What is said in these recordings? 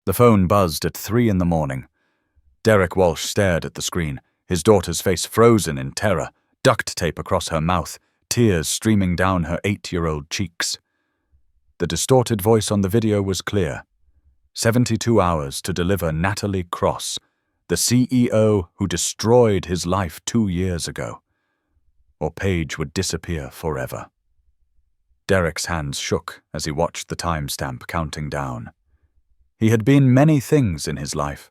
The phone buzzed at 3 in the morning. Derek Walsh stared at the screen, his daughter's face frozen in terror, duct tape across her mouth, tears streaming down her 8-year-old cheeks. The distorted voice on the video was clear. 72 hours to deliver Natalie Cross, the CEO who destroyed his life 2 years ago, or Paige would disappear forever. Derek's hands shook as he watched the timestamp counting down. He had been many things in his life: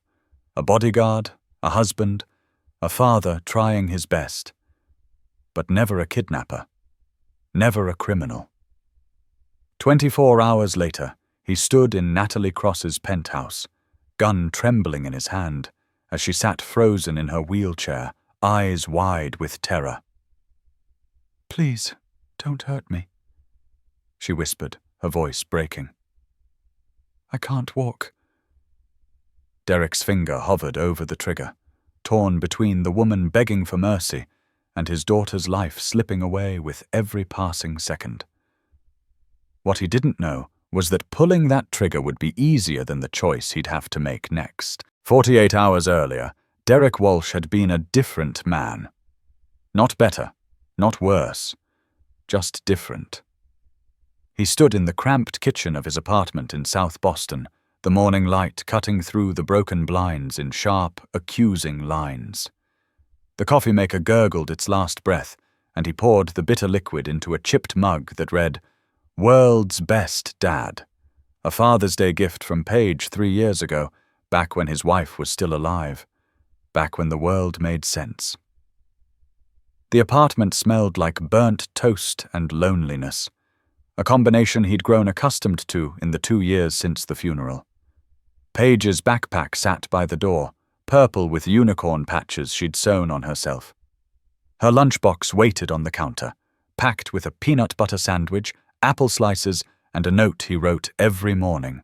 a bodyguard, a husband, a father trying his best, but never a kidnapper, never a criminal. 24 hours later, he stood in Natalie Cross's penthouse, gun trembling in his hand, as she sat frozen in her wheelchair, eyes wide with terror. "Please, don't hurt me," she whispered, her voice breaking. "I can't walk." Derek's finger hovered over the trigger, torn between the woman begging for mercy and his daughter's life slipping away with every passing second. What he didn't know was that pulling that trigger would be easier than the choice he'd have to make next. 48 hours earlier, Derek Walsh had been a different man. Not better, not worse, just different. He stood in the cramped kitchen of his apartment in South Boston, the morning light cutting through the broken blinds in sharp, accusing lines. The coffee maker gurgled its last breath, and he poured the bitter liquid into a chipped mug that read, "World's Best Dad," a Father's Day gift from Paige 3 years ago, back when his wife was still alive, back when the world made sense. The apartment smelled like burnt toast and loneliness, a combination he'd grown accustomed to in the 2 years since the funeral. Paige's backpack sat by the door, purple with unicorn patches she'd sewn on herself. Her lunchbox waited on the counter, packed with a peanut butter sandwich, apple slices, and a note he wrote every morning.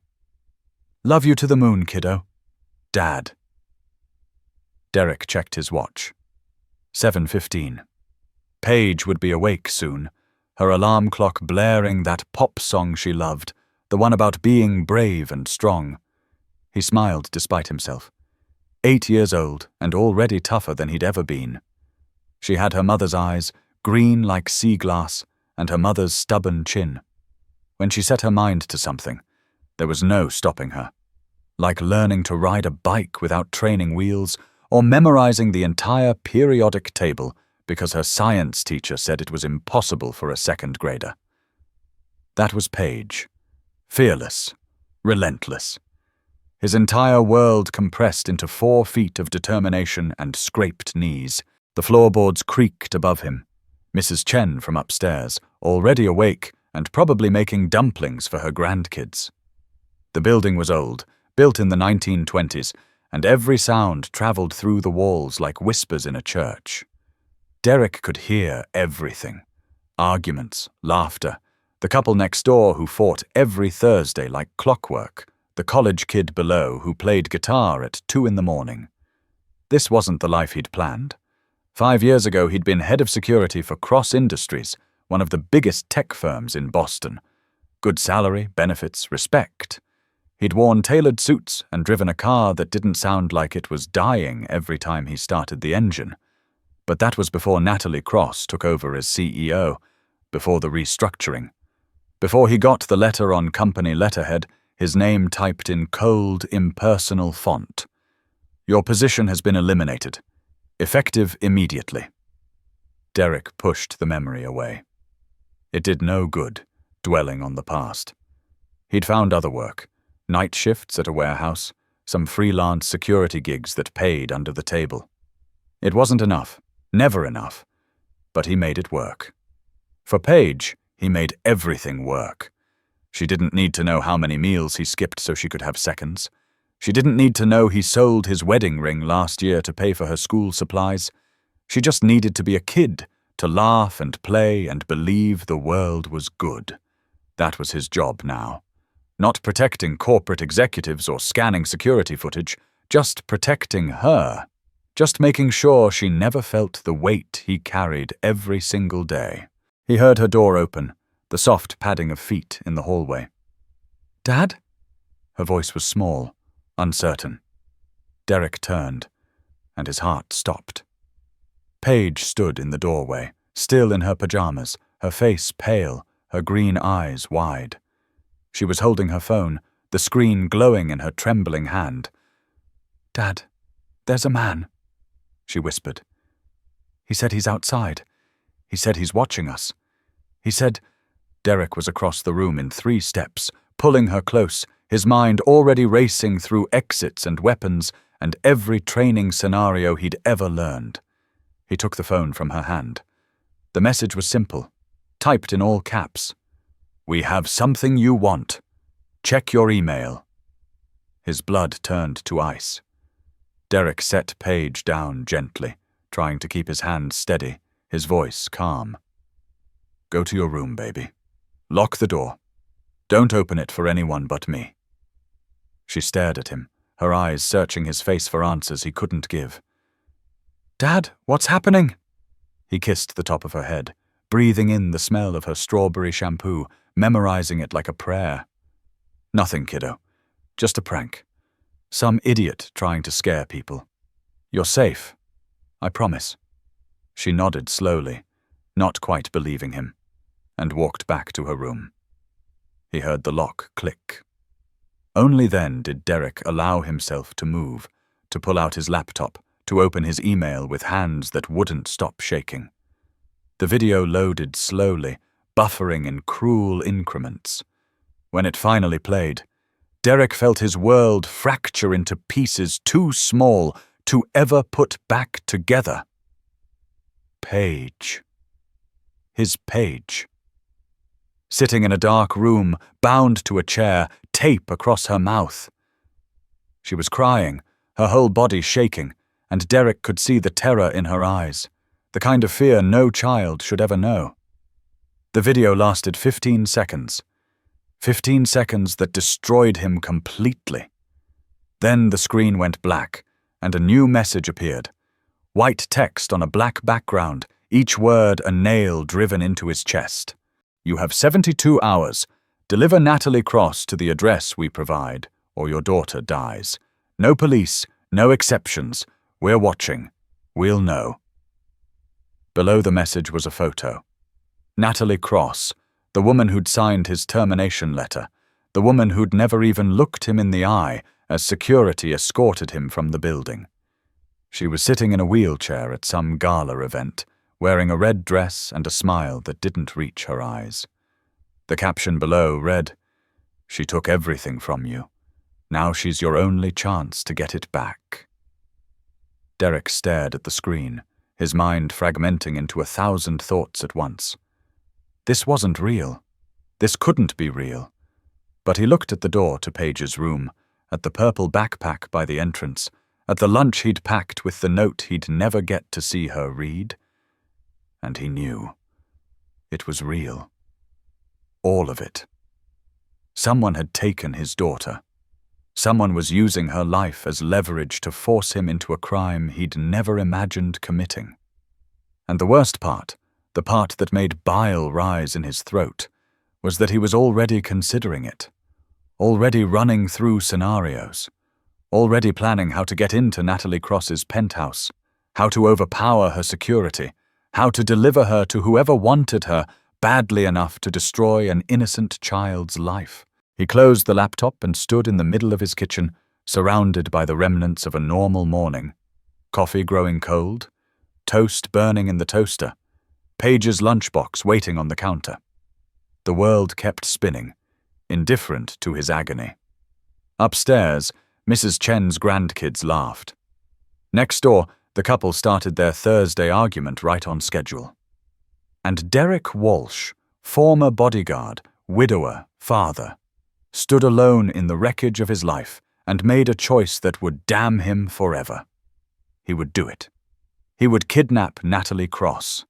"Love you to the moon, kiddo. Dad." Derek checked his watch. 7:15. Paige would be awake soon, her alarm clock blaring that pop song she loved, the one about being brave and strong. He smiled despite himself. 8 years old and already tougher than he'd ever been. She had her mother's eyes, green like sea glass, and her mother's stubborn chin. When she set her mind to something, there was no stopping her. Like learning to ride a bike without training wheels, or memorizing the entire periodic table because her science teacher said it was impossible for a second grader. That was Paige. Fearless, relentless. His entire world compressed into 4 feet of determination and scraped knees. The floorboards creaked above him. Mrs. Chen from upstairs, already awake and probably making dumplings for her grandkids. The building was old, built in the 1920s, and every sound traveled through the walls like whispers in a church. Derek could hear everything. Arguments, laughter, the couple next door who fought every Thursday like clockwork, the college kid below who played guitar at 2 in the morning. This wasn't the life he'd planned. 5 years ago, he'd been head of security for Cross Industries, one of the biggest tech firms in Boston. Good salary, benefits, respect. He'd worn tailored suits and driven a car that didn't sound like it was dying every time he started the engine. But that was before Natalie Cross took over as CEO, before the restructuring. Before he got the letter on company letterhead, his name typed in cold, impersonal font. "Your position has been eliminated. Effective immediately." Derek pushed the memory away. It did no good, dwelling on the past. He'd found other work, night shifts at a warehouse, some freelance security gigs that paid under the table. It wasn't enough, never enough, but he made it work. For Paige, he made everything work. She didn't need to know how many meals he skipped so she could have seconds. She didn't need to know he sold his wedding ring last year to pay for her school supplies. She just needed to be a kid, to laugh and play and believe the world was good. That was his job now. Not protecting corporate executives or scanning security footage, just protecting her. Just making sure she never felt the weight he carried every single day. He heard her door open, the soft padding of feet in the hallway. "Dad?" Her voice was small, uncertain. Derek turned, and his heart stopped. Paige stood in the doorway, still in her pajamas, her face pale, her green eyes wide. She was holding her phone, the screen glowing in her trembling hand. "Dad, there's a man," she whispered. "He said he's outside. He said he's watching us. He said—" Derek was across the room in 3 steps, pulling her close, his mind already racing through exits and weapons and every training scenario he'd ever learned. He took the phone from her hand. The message was simple, typed in all caps. "We have something you want. Check your email." His blood turned to ice. Derek set Paige down gently, trying to keep his hand steady, his voice calm. "Go to your room, baby. Lock the door. Don't open it for anyone but me." She stared at him, her eyes searching his face for answers he couldn't give. "Dad, what's happening?" He kissed the top of her head, breathing in the smell of her strawberry shampoo, memorizing it like a prayer. "Nothing, kiddo. Just a prank. Some idiot trying to scare people. You're safe. I promise." She nodded slowly, not quite believing him, and walked back to her room. He heard the lock click. Only then did Derek allow himself to move, to pull out his laptop, to open his email with hands that wouldn't stop shaking. The video loaded slowly, buffering in cruel increments. When it finally played, Derek felt his world fracture into pieces too small to ever put back together. Paige. His Paige. Sitting in a dark room, bound to a chair, tape across her mouth. She was crying, her whole body shaking, and Derek could see the terror in her eyes, the kind of fear no child should ever know. The video lasted 15 seconds. 15 seconds that destroyed him completely. Then the screen went black, and a new message appeared. White text on a black background, each word a nail driven into his chest. "You have 72 hours. Deliver Natalie Cross to the address we provide, or your daughter dies. No police, no exceptions. We're watching. We'll know." Below the message was a photo. Natalie Cross, the woman who'd signed his termination letter, the woman who'd never even looked him in the eye as security escorted him from the building. She was sitting in a wheelchair at some gala event, wearing a red dress and a smile that didn't reach her eyes. The caption below read, "She took everything from you. Now she's your only chance to get it back." Derek stared at the screen, his mind fragmenting into 1,000 thoughts at once. This wasn't real. This couldn't be real. But he looked at the door to Paige's room, at the purple backpack by the entrance, at the lunch he'd packed with the note he'd never get to see her read. And he knew. It was real. All of it. Someone had taken his daughter. Someone was using her life as leverage to force him into a crime he'd never imagined committing. And the worst part, the part that made bile rise in his throat, was that he was already considering it, already running through scenarios, already planning how to get into Natalie Cross's penthouse, how to overpower her security, how to deliver her to whoever wanted her badly enough to destroy an innocent child's life. He closed the laptop and stood in the middle of his kitchen, surrounded by the remnants of a normal morning. Coffee growing cold, toast burning in the toaster, Paige's lunchbox waiting on the counter. The world kept spinning, indifferent to his agony. Upstairs, Mrs. Chen's grandkids laughed. Next door, the couple started their Thursday argument right on schedule. And Derek Walsh, former bodyguard, widower, father, stood alone in the wreckage of his life and made a choice that would damn him forever. He would do it. He would kidnap Natalie Cross.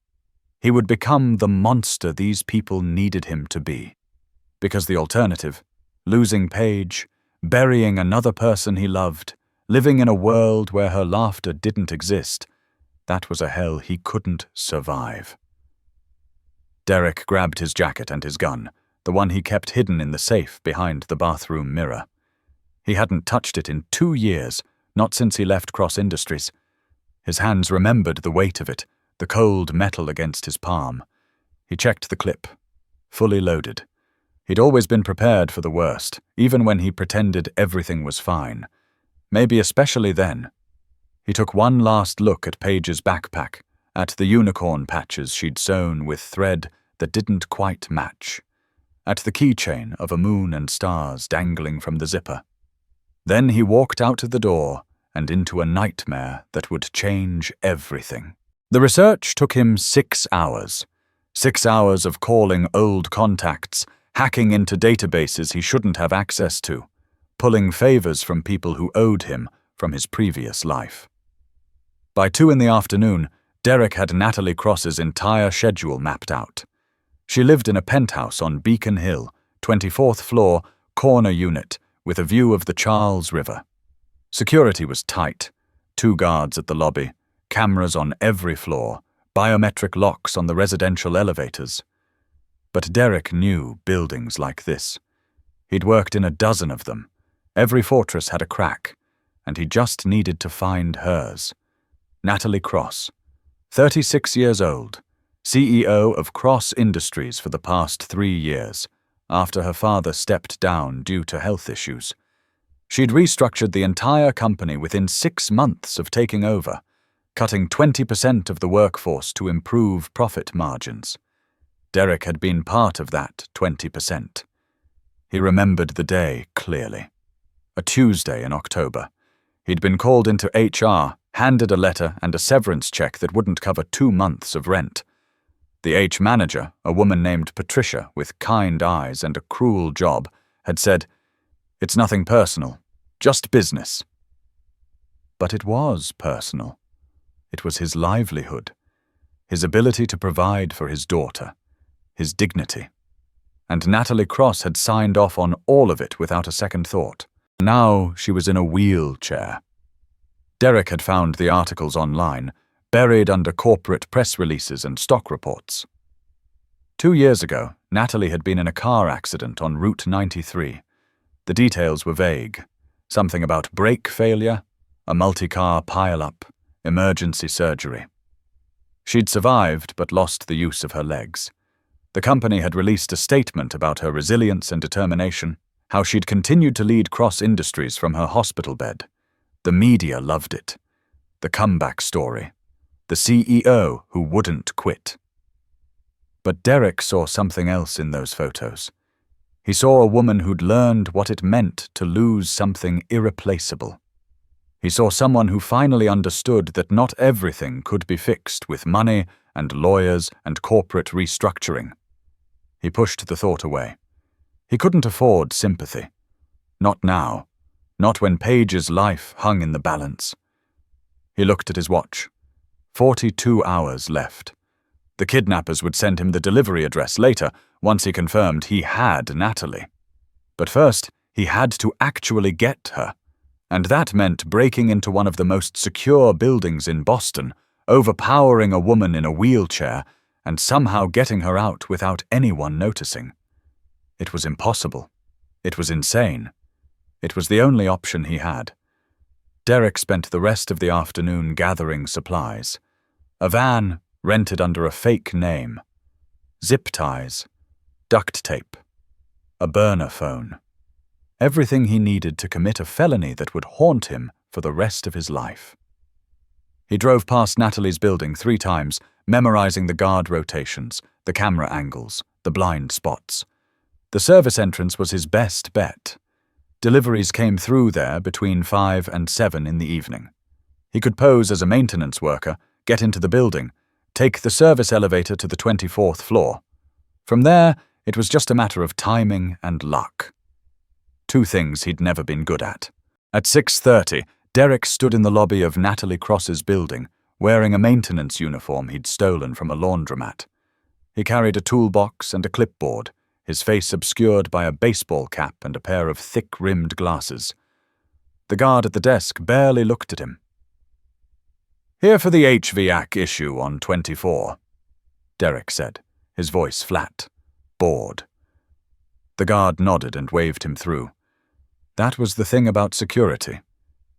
He would become the monster these people needed him to be. Because the alternative, losing Paige, burying another person he loved, living in a world where her laughter didn't exist, that was a hell he couldn't survive. Derek grabbed his jacket and his gun, the one he kept hidden in the safe behind the bathroom mirror. He hadn't touched it in 2 years, not since he left Cross Industries. His hands remembered the weight of it, the cold metal against his palm. He checked the clip. Fully loaded. He'd always been prepared for the worst, even when he pretended everything was fine. Maybe especially then. He took one last look at Paige's backpack, at the unicorn patches she'd sewn with thread that didn't quite match, at the keychain of a moon and stars dangling from the zipper. Then he walked out of the door and into a nightmare that would change everything. The research took him 6 hours. 6 hours of calling old contacts, hacking into databases he shouldn't have access to, pulling favors from people who owed him from his previous life. By 2 in the afternoon, Derek had Natalie Cross's entire schedule mapped out. She lived in a penthouse on Beacon Hill, 24th floor, corner unit, with a view of the Charles River. Security was tight. 2 guards at the lobby, cameras on every floor, biometric locks on the residential elevators. But Derek knew buildings like this. He'd worked in a dozen of them. Every fortress had a crack, and he just needed to find hers. Natalie Cross, 36 years old, CEO of Cross Industries for the past 3 years, after her father stepped down due to health issues. She'd restructured the entire company within 6 months of taking over, cutting 20% of the workforce to improve profit margins. Derek had been part of that 20%. He remembered the day clearly. A Tuesday in October. He'd been called into HR, handed a letter and a severance check that wouldn't cover 2 months of rent. The H manager, a woman named Patricia with kind eyes and a cruel job, had said, "It's nothing personal, just business." But it was personal. It was his livelihood, his ability to provide for his daughter, his dignity. And Natalie Cross had signed off on all of it without a second thought. Now she was in a wheelchair. Derek had found the articles online, buried under corporate press releases and stock reports. 2 years ago, Natalie had been in a car accident on Route 93. The details were vague. Something about brake failure, a multi-car pile-up, emergency surgery. She'd survived but lost the use of her legs. The company had released a statement about her resilience and determination, how she'd continued to lead Cross Industries from her hospital bed. The media loved it. The comeback story. The CEO who wouldn't quit. But Derek saw something else in those photos. He saw a woman who'd learned what it meant to lose something irreplaceable. He saw someone who finally understood that not everything could be fixed with money and lawyers and corporate restructuring. He pushed the thought away. He couldn't afford sympathy. Not now. Not when Paige's life hung in the balance. He looked at his watch. 42 hours left. The kidnappers would send him the delivery address later, once he confirmed he had Natalie. But first, he had to actually get her. And that meant breaking into one of the most secure buildings in Boston, overpowering a woman in a wheelchair, and somehow getting her out without anyone noticing. It was impossible. It was insane. It was the only option he had. Derek spent the rest of the afternoon gathering supplies. A van rented under a fake name. Zip ties. Duct tape. A burner phone. Everything he needed to commit a felony that would haunt him for the rest of his life. He drove past Natalie's building 3 times, memorizing the guard rotations, the camera angles, the blind spots. The service entrance was his best bet. Deliveries came through there between 5 and 7 in the evening. He could pose as a maintenance worker, get into the building, take the service elevator to the 24th floor. From there, it was just a matter of timing and luck. 2 things he'd never been good at. At 6:30, Derek stood in the lobby of Natalie Cross's building, wearing a maintenance uniform he'd stolen from a laundromat. He carried a toolbox and a clipboard, his face obscured by a baseball cap and a pair of thick-rimmed glasses. The guard at the desk barely looked at him. "Here for the HVAC issue on 24, Derek said, his voice flat, bored. The guard nodded and waved him through. That was the thing about security.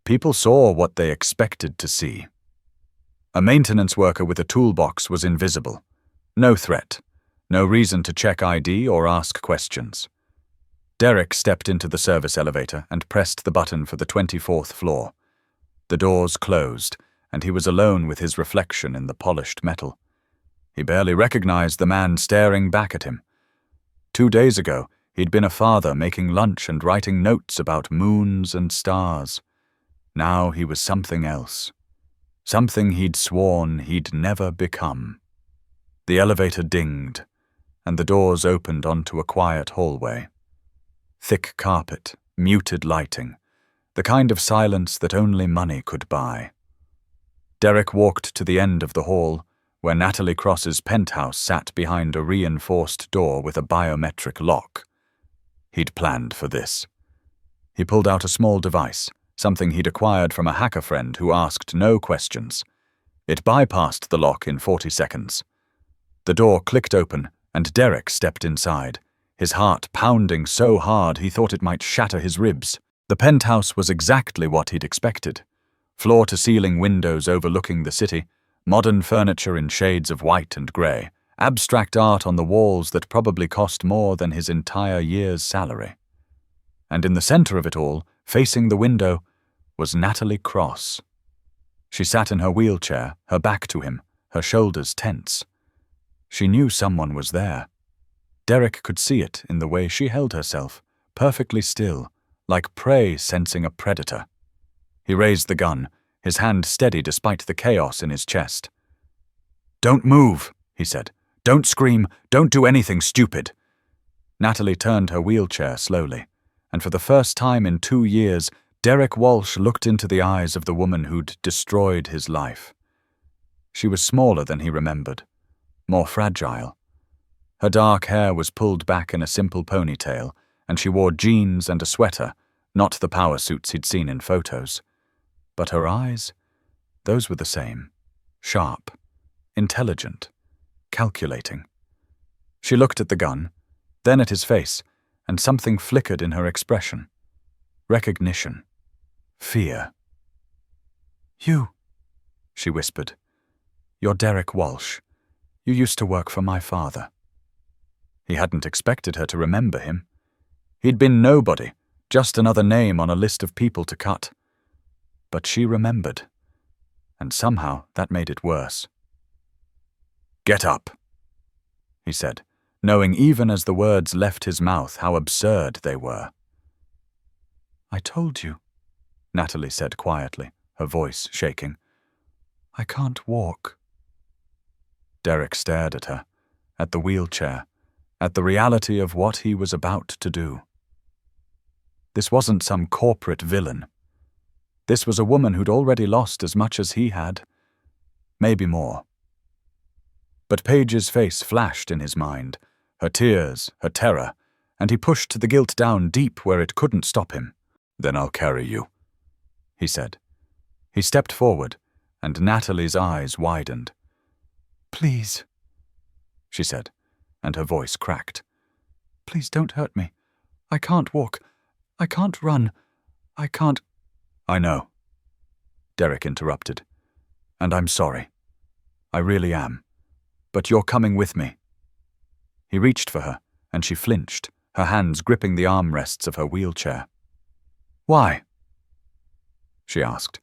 People saw what they expected to see. A maintenance worker with a toolbox was invisible. No threat. No reason to check ID or ask questions. Derek stepped into the service elevator and pressed the button for the 24th floor. The doors closed, and he was alone with his reflection in the polished metal. He barely recognized the man staring back at him. 2 days ago, he'd been a father making lunch and writing notes about moons and stars. Now he was something else. Something he'd sworn he'd never become. The elevator dinged, and the doors opened onto a quiet hallway. Thick carpet, muted lighting, the kind of silence that only money could buy. Derek walked to the end of the hall, where Natalie Cross's penthouse sat behind a reinforced door with a biometric lock. He'd planned for this. He pulled out a small device, something he'd acquired from a hacker friend who asked no questions. It bypassed the lock in 40 seconds. The door clicked open, and Derek stepped inside, his heart pounding so hard he thought it might shatter his ribs. The penthouse was exactly what he'd expected. Floor-to-ceiling windows overlooking the city, modern furniture in shades of white and grey, abstract art on the walls that probably cost more than his entire year's salary. And in the center of it all, facing the window, was Natalie Cross. She sat in her wheelchair, her back to him, her shoulders tense. She knew someone was there. Derek could see it in the way she held herself, perfectly still, like prey sensing a predator. He raised the gun, his hand steady despite the chaos in his chest. "Don't move," he said. "Don't scream, don't do anything stupid." Natalie turned her wheelchair slowly, and for the first time in 2 years, Derek Walsh looked into the eyes of the woman who'd destroyed his life. She was smaller than he remembered, more fragile. Her dark hair was pulled back in a simple ponytail, and she wore jeans and a sweater, not the power suits he'd seen in photos. But her eyes, those were the same. Sharp, intelligent, calculating. She looked at the gun, then at his face, and something flickered in her expression. Recognition. Fear. "You," she whispered. "You're Derek Walsh. You used to work for my father." He hadn't expected her to remember him. He'd been nobody, just another name on a list of people to cut. But she remembered, and somehow that made it worse. "Get up," he said, knowing even as the words left his mouth how absurd they were. "I told you," Natalie said quietly, her voice shaking. "I can't walk." Derek stared at her, at the wheelchair, at the reality of what he was about to do. This wasn't some corporate villain. This was a woman who'd already lost as much as he had, maybe more. But Paige's face flashed in his mind, her tears, her terror, and he pushed the guilt down deep where it couldn't stop him. "Then I'll carry you," he said. He stepped forward, and Natalie's eyes widened. "Please," she said, and her voice cracked. "Please don't hurt me. I can't walk. I can't run. I can't—" "I know," Derek interrupted. "And I'm sorry. I really am. But you're coming with me." He reached for her, and she flinched, her hands gripping the armrests of her wheelchair. "Why?" she asked.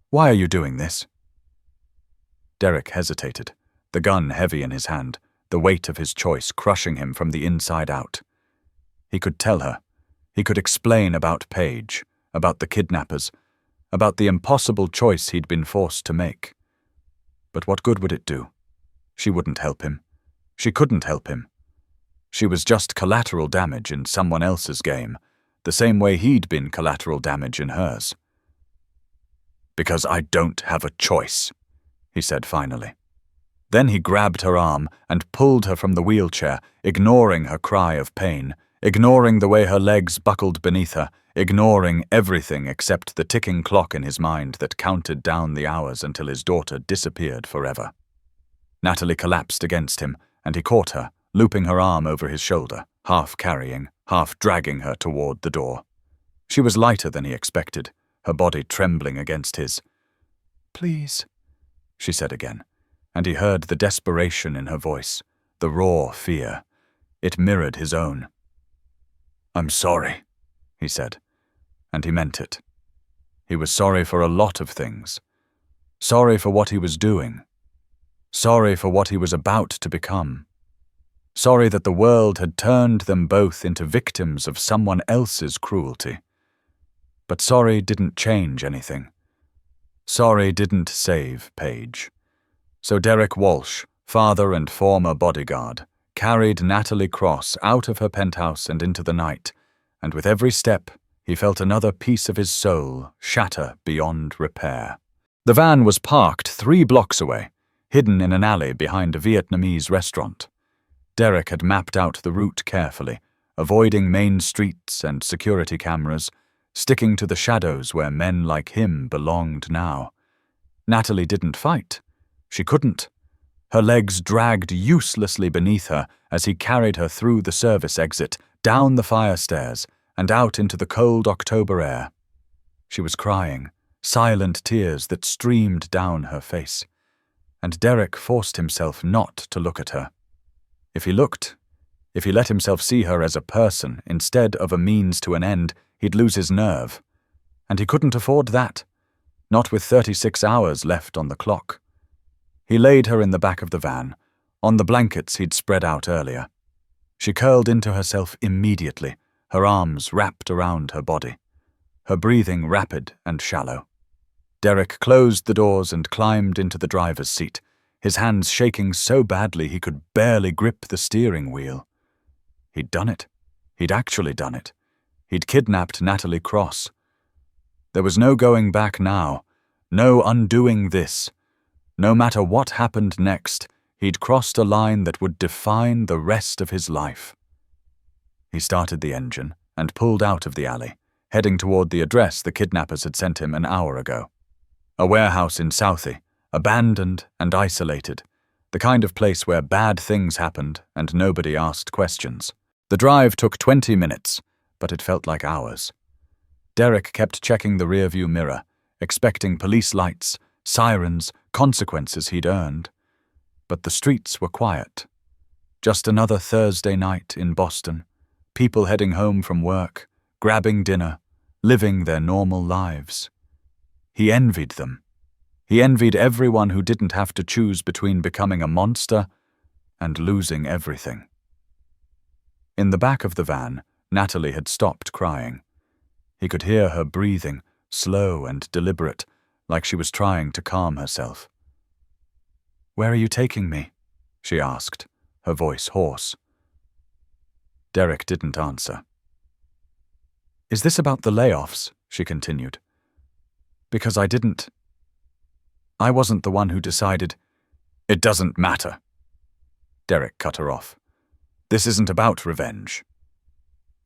"Why are you doing this?" Derek hesitated, the gun heavy in his hand, the weight of his choice crushing him from the inside out. He could tell her. He could explain about Paige, about the kidnappers, about the impossible choice he'd been forced to make. But what good would it do? She wouldn't help him. She couldn't help him. She was just collateral damage in someone else's game, the same way he'd been collateral damage in hers. "Because I don't have a choice," he said finally. Then he grabbed her arm and pulled her from the wheelchair, ignoring her cry of pain, ignoring the way her legs buckled beneath her, ignoring everything except the ticking clock in his mind that counted down the hours until his daughter disappeared forever. Natalie collapsed against him, and he caught her, looping her arm over his shoulder, half carrying, half dragging her toward the door. She was lighter than he expected, her body trembling against his. "Please," she said again, and he heard the desperation in her voice, the raw fear. It mirrored his own. "I'm sorry," he said, and he meant it. He was sorry for a lot of things. Sorry for what he was doing. Sorry for what he was about to become. Sorry that the world had turned them both into victims of someone else's cruelty. But sorry didn't change anything. Sorry didn't save Paige. So Derek Walsh, father and former bodyguard, carried Natalie Cross out of her penthouse and into the night, and with every step, he felt another piece of his soul shatter beyond repair. The van was parked 3 blocks away, hidden in an alley behind a Vietnamese restaurant. Derek had mapped out the route carefully, avoiding main streets and security cameras, sticking to the shadows where men like him belonged now. Natalie didn't fight. She couldn't. Her legs dragged uselessly beneath her as he carried her through the service exit, down the fire stairs, and out into the cold October air. She was crying, silent tears that streamed down her face, and Derek forced himself not to look at her. If he looked, if he let himself see her as a person instead of a means to an end, he'd lose his nerve. And he couldn't afford that, not with 36 hours left on the clock. He laid her in the back of the van, on the blankets he'd spread out earlier. She curled into herself immediately, her arms wrapped around her body, her breathing rapid and shallow. Derek closed the doors and climbed into the driver's seat, his hands shaking so badly he could barely grip the steering wheel. He'd done it. He'd actually done it. He'd kidnapped Natalie Cross. There was no going back now, no undoing this. No matter what happened next, he'd crossed a line that would define the rest of his life. He started the engine and pulled out of the alley, heading toward the address the kidnappers had sent him an hour ago. A warehouse in Southie, abandoned and isolated, the kind of place where bad things happened and nobody asked questions. The drive took 20 minutes, but it felt like hours. Derek kept checking the rearview mirror, expecting police lights, sirens, consequences he'd earned. But the streets were quiet. Just another Thursday night in Boston, people heading home from work, grabbing dinner, living their normal lives. He envied them. He envied everyone who didn't have to choose between becoming a monster and losing everything. In the back of the van, Natalie had stopped crying. He could hear her breathing, slow and deliberate, like she was trying to calm herself. "Where are you taking me?" she asked, her voice hoarse. Derek didn't answer. "Is this about the layoffs?" she continued. "Because I wasn't the one who decided." "It doesn't matter." Derek cut her off. "This isn't about revenge."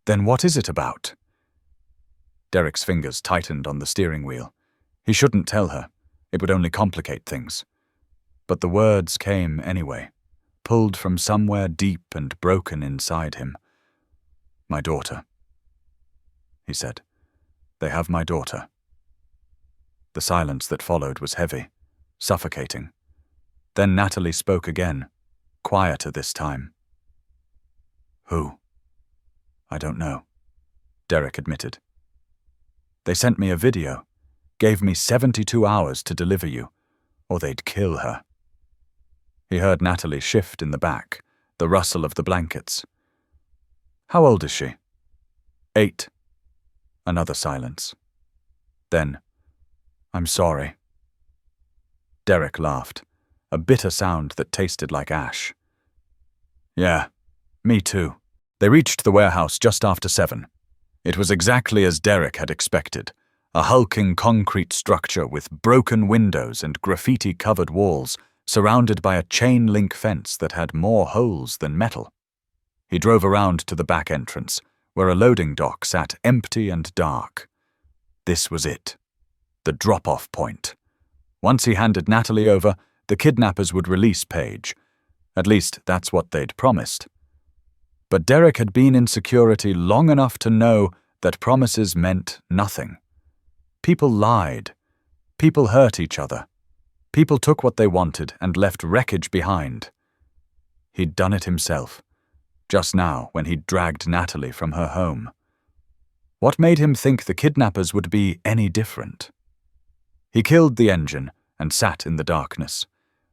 "Then what is it about?" Derek's fingers tightened on the steering wheel. He shouldn't tell her. It would only complicate things. But the words came anyway, pulled from somewhere deep and broken inside him. "My daughter," he said. "They have my daughter." The silence that followed was heavy, suffocating. Then Natalie spoke again, quieter this time. "Who?" "I don't know," Derek admitted. "They sent me a video, gave me 72 hours to deliver you, or they'd kill her." He heard Natalie shift in the back, the rustle of the blankets. "How old is she?" 8. Another silence. Then, "I'm sorry." Derek laughed, a bitter sound that tasted like ash. "Yeah, me too." They reached the warehouse just after 7. It was exactly as Derek had expected, a hulking concrete structure with broken windows and graffiti-covered walls, surrounded by a chain-link fence that had more holes than metal. He drove around to the back entrance, where a loading dock sat empty and dark. This was it, the drop-off point. Once he handed Natalie over, the kidnappers would release Paige. At least that's what they'd promised. But Derek had been in security long enough to know that promises meant nothing. People lied. People hurt each other. People took what they wanted and left wreckage behind. He'd done it himself, just now when he'd dragged Natalie from her home. What made him think the kidnappers would be any different? He killed the engine and sat in the darkness,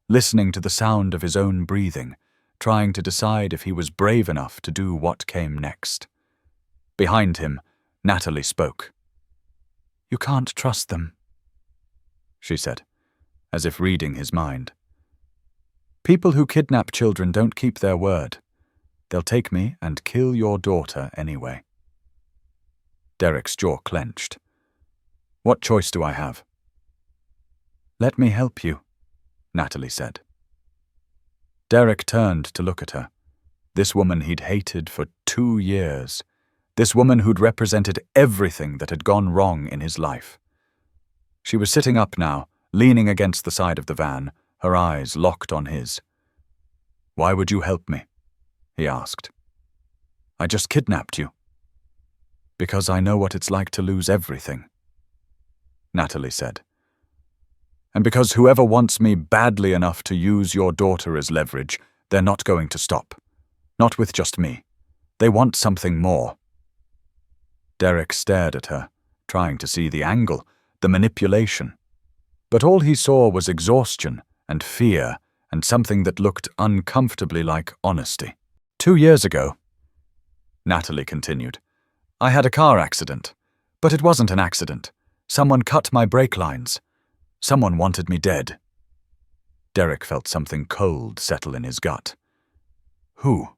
listening to the sound of his own breathing, trying to decide if he was brave enough to do what came next. Behind him, Natalie spoke. "You can't trust them," she said, as if reading his mind. "People who kidnap children don't keep their word. They'll take me and kill your daughter anyway." Derek's jaw clenched. "What choice do I have?" "Let me help you," Natalie said. Derek turned to look at her. This woman he'd hated for 2 years. This woman who'd represented everything that had gone wrong in his life. She was sitting up now, leaning against the side of the van, her eyes locked on his. "Why would you help me?" he asked. "I just kidnapped you." "Because I know what it's like to lose everything," Natalie said. "And because whoever wants me badly enough to use your daughter as leverage, they're not going to stop. Not with just me. They want something more." Derek stared at her, trying to see the angle, the manipulation. But all he saw was exhaustion and fear and something that looked uncomfortably like honesty. 2 years ago," Natalie continued, "I had a car accident. But it wasn't an accident. Someone cut my brake lines. Someone wanted me dead." Derek felt something cold settle in his gut. "Who?"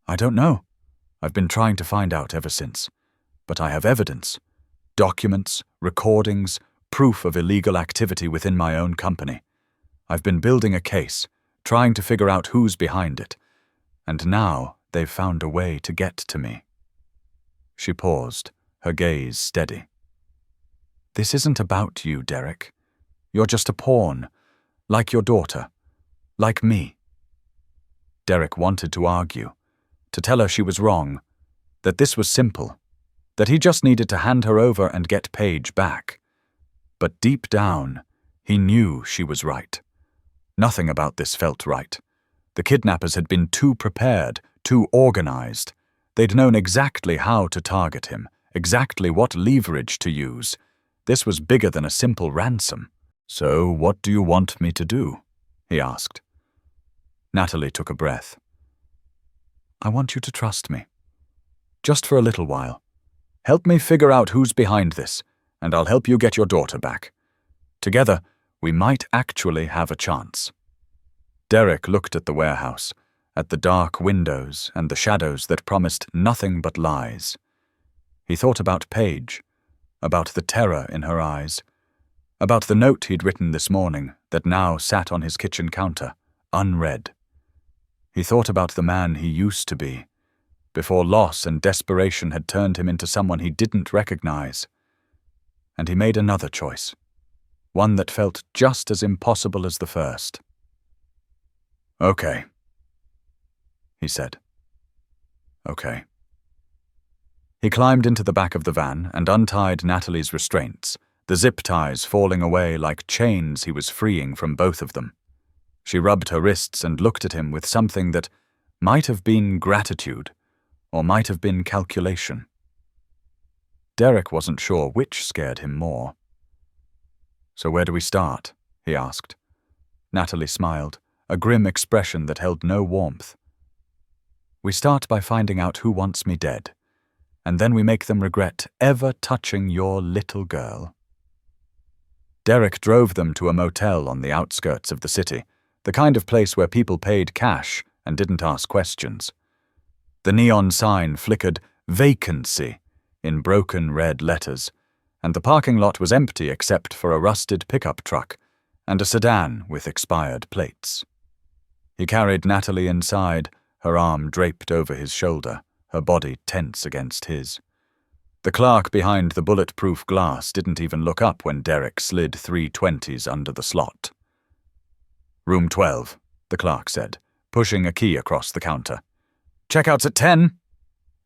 "I don't know. I've been trying to find out ever since. But I have evidence. Documents, recordings, proof of illegal activity within my own company. I've been building a case, trying to figure out who's behind it. And now they've found a way to get to me." She paused, her gaze steady. "This isn't about you, Derek. You're just a pawn, like your daughter, like me." Derek wanted to argue, to tell her she was wrong, that this was simple, that he just needed to hand her over and get Paige back. But deep down, he knew she was right. Nothing about this felt right. The kidnappers had been too prepared, too organized. They'd known exactly how to target him, exactly what leverage to use. This was bigger than a simple ransom. "So what do you want me to do?" he asked. Natalie took a breath. "I want you to trust me. Just for a little while. Help me figure out who's behind this, and I'll help you get your daughter back. Together, we might actually have a chance." Derek looked at the warehouse, at the dark windows and the shadows that promised nothing but lies. He thought about Paige, about the terror in her eyes, about the note he'd written this morning that now sat on his kitchen counter, unread. He thought about the man he used to be, before loss and desperation had turned him into someone he didn't recognize. And he made another choice, one that felt just as impossible as the first. "Okay," he said. "Okay." He climbed into the back of the van and untied Natalie's restraints, the zip ties falling away like chains he was freeing from both of them. She rubbed her wrists and looked at him with something that might have been gratitude, or might have been calculation. Derek wasn't sure which scared him more. "So where do we start?" he asked. Natalie smiled, a grim expression that held no warmth. "We start by finding out who wants me dead, and then we make them regret ever touching your little girl." Derek drove them to a motel on the outskirts of the city, the kind of place where people paid cash and didn't ask questions. The neon sign flickered "Vacancy" in broken red letters, and the parking lot was empty except for a rusted pickup truck and a sedan with expired plates. He carried Natalie inside, her arm draped over his shoulder, her body tense against his. The clerk behind the bulletproof glass didn't even look up when Derek slid 320s under the slot. "Room 12, the clerk said, pushing a key across the counter. "Checkout's at 10.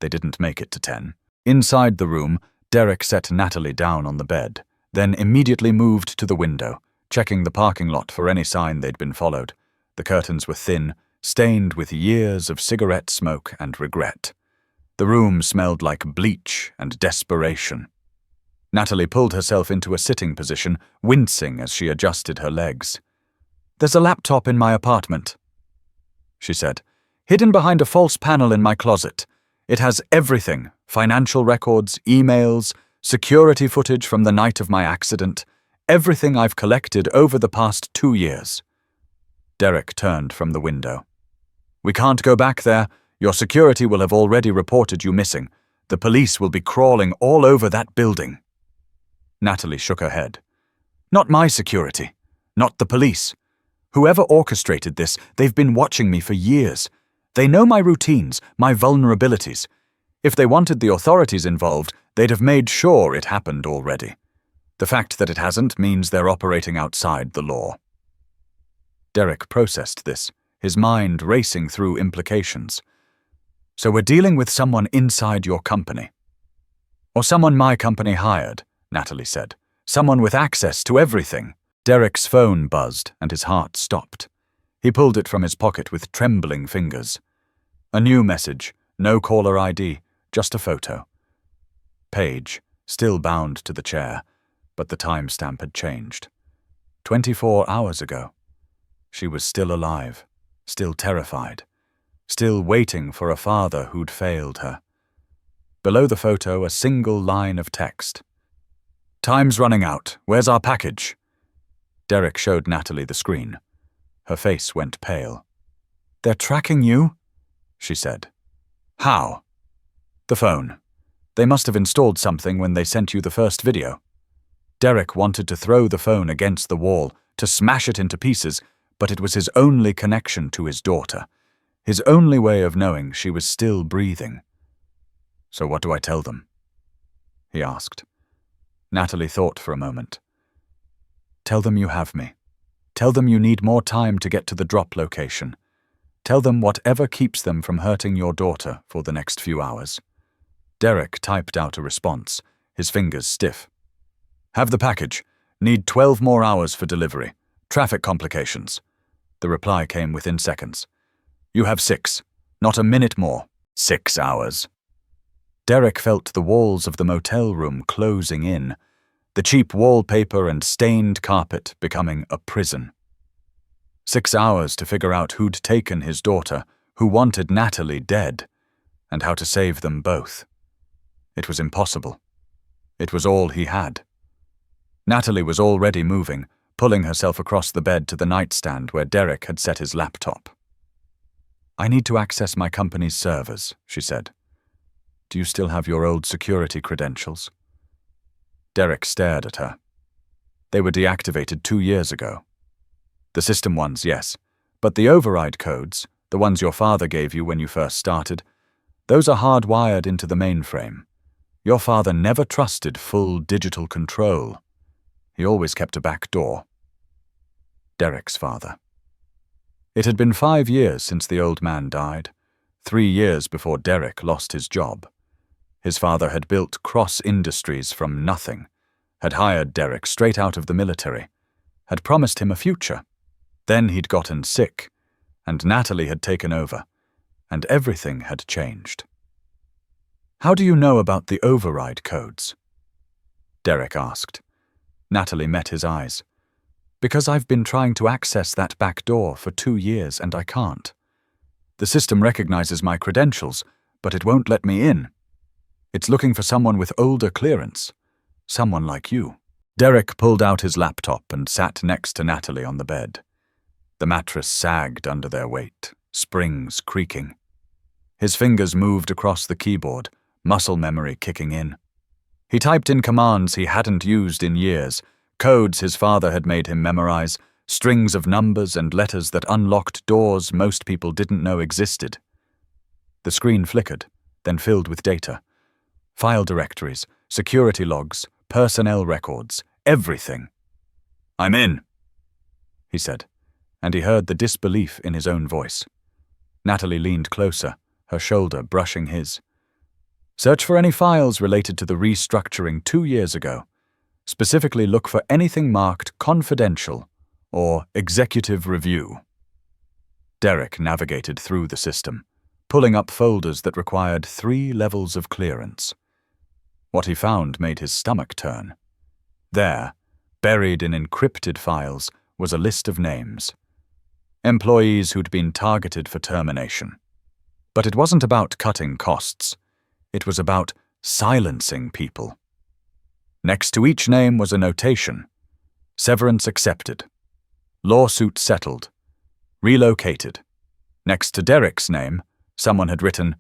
They didn't make it to 10. Inside the room, Derek set Natalie down on the bed, then immediately moved to the window, checking the parking lot for any sign they'd been followed. The curtains were thin, stained with years of cigarette smoke and regret. The room smelled like bleach and desperation. Natalie pulled herself into a sitting position, wincing as she adjusted her legs. "There's a laptop in my apartment," she said, "hidden behind a false panel in my closet. It has everything: financial records, emails, security footage from the night of my accident, everything I've collected over the past 2 years. Derek turned from the window. "We can't go back there. Your security will have already reported you missing. The police will be crawling all over that building." Natalie shook her head. "Not my security. Not the police. Whoever orchestrated this, they've been watching me for years. They know my routines, my vulnerabilities. If they wanted the authorities involved, they'd have made sure it happened already. The fact that it hasn't means they're operating outside the law." Derek processed this, his mind racing through implications. "So we're dealing with someone inside your company." "Or someone my company hired," Natalie said. "Someone with access to everything." Derek's phone buzzed and his heart stopped. He pulled it from his pocket with trembling fingers. A new message, no caller ID, just a photo. Paige, still bound to the chair, but the timestamp had changed. 24 hours ago. She was still alive, still terrified, still waiting for a father who'd failed her. Below the photo, a single line of text. "Time's running out. Where's our package?" Derek showed Natalie the screen. Her face went pale. "They're tracking you?" she said. "How?" "The phone. They must have installed something when they sent you the first video." Derek wanted to throw the phone against the wall, to smash it into pieces, but it was his only connection to his daughter, his only way of knowing she was still breathing. "So what do I tell them?" he asked. Natalie thought for a moment. "Tell them you have me. Tell them you need more time to get to the drop location. Tell them whatever keeps them from hurting your daughter for the next few hours." Derek typed out a response, his fingers stiff. "Have the package. Need 12 more hours for delivery. Traffic complications." The reply came within seconds. "You have 6. Not a minute more. 6 hours." Derek felt the walls of the motel room closing in, the cheap wallpaper and stained carpet becoming a prison. 6 hours to figure out who'd taken his daughter, who wanted Natalie dead, and how to save them both. It was impossible. It was all he had. Natalie was already moving, pulling herself across the bed to the nightstand where Derek had set his laptop. "I need to access my company's servers," she said. "Do you still have your old security credentials?" Derek stared at her. "They were deactivated 2 years ago." "The system ones, yes. But the override codes, the ones your father gave you when you first started, those are hardwired into the mainframe. Your father never trusted full digital control. He always kept a back door." Derek's father. It had been 5 years since the old man died, 3 years before Derek lost his job. His father had built Cross Industries from nothing, had hired Derek straight out of the military, had promised him a future. Then he'd gotten sick, and Natalie had taken over, and everything had changed. "How do you know about the override codes?" Derek asked. Natalie met his eyes. "Because I've been trying to access that back door for 2 years and I can't. The system recognizes my credentials, but it won't let me in. It's looking for someone with older clearance. Someone like you." Derek pulled out his laptop and sat next to Natalie on the bed. The mattress sagged under their weight, springs creaking. His fingers moved across the keyboard, muscle memory kicking in. He typed in commands he hadn't used in years, codes his father had made him memorize, strings of numbers and letters that unlocked doors most people didn't know existed. The screen flickered, then filled with data. File directories, security logs, personnel records, everything. "I'm in," he said, and he heard the disbelief in his own voice. Natalie leaned closer, her shoulder brushing his. Search for any files related to the restructuring 2 years ago. Specifically look for anything marked confidential or executive review. Derek navigated through the system, pulling up folders that required 3 levels of clearance. What he found made his stomach turn. There, buried in encrypted files, was a list of names. Employees who'd been targeted for termination. But it wasn't about cutting costs. It was about silencing people. Next to each name was a notation: severance accepted, lawsuit settled, relocated. Next to Derek's name, someone had written,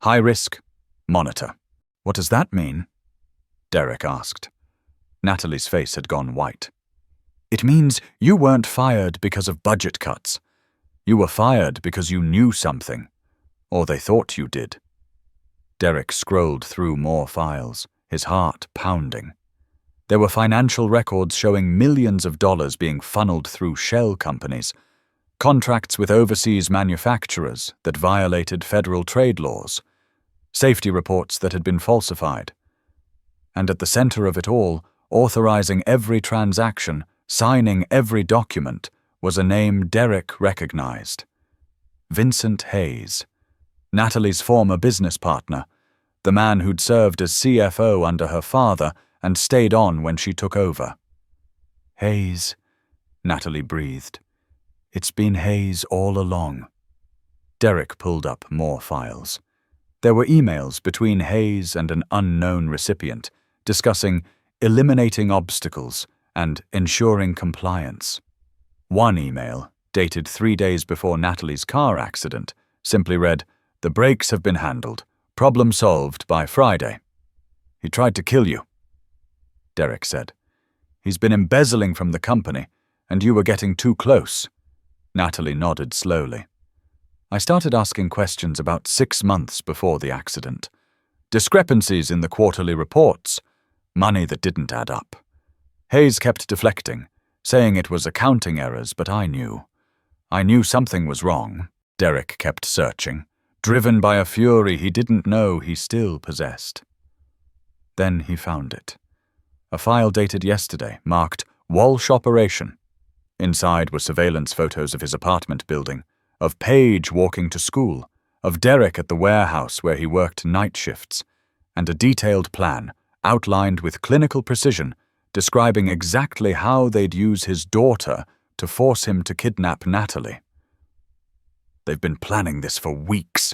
high risk, monitor. What does that mean? Derek asked. Natalie's face had gone white. It means you weren't fired because of budget cuts. You were fired because you knew something, or they thought you did. Derek scrolled through more files, his heart pounding. There were financial records showing millions of dollars being funneled through shell companies, contracts with overseas manufacturers that violated federal trade laws, safety reports that had been falsified. And at the center of it all, authorizing every transaction, signing every document, was a name Derek recognized. Vincent Hayes, Natalie's former business partner, the man who'd served as CFO under her father and stayed on when she took over. Hayes, Natalie breathed. It's been Hayes all along. Derek pulled up more files. There were emails between Hayes and an unknown recipient discussing eliminating obstacles and ensuring compliance. One email, dated 3 days before Natalie's car accident, simply read, "The brakes have been handled. Problem solved by Friday." "He tried to kill you," Derek said. "He's been embezzling from the company, and you were getting too close." Natalie nodded slowly. "I started asking questions about 6 months before the accident. Discrepancies in the quarterly reports. Money that didn't add up. Hayes kept deflecting, saying it was accounting errors, but I knew. I knew something was wrong." Derek kept searching, driven by a fury he didn't know he still possessed. Then he found it. A file dated yesterday, marked Walsh Operation. Inside were surveillance photos of his apartment building, of Paige walking to school, of Derek at the warehouse where he worked night shifts, and a detailed plan, outlined with clinical precision, describing exactly how they'd use his daughter to force him to kidnap Natalie. "They've been planning this for weeks,"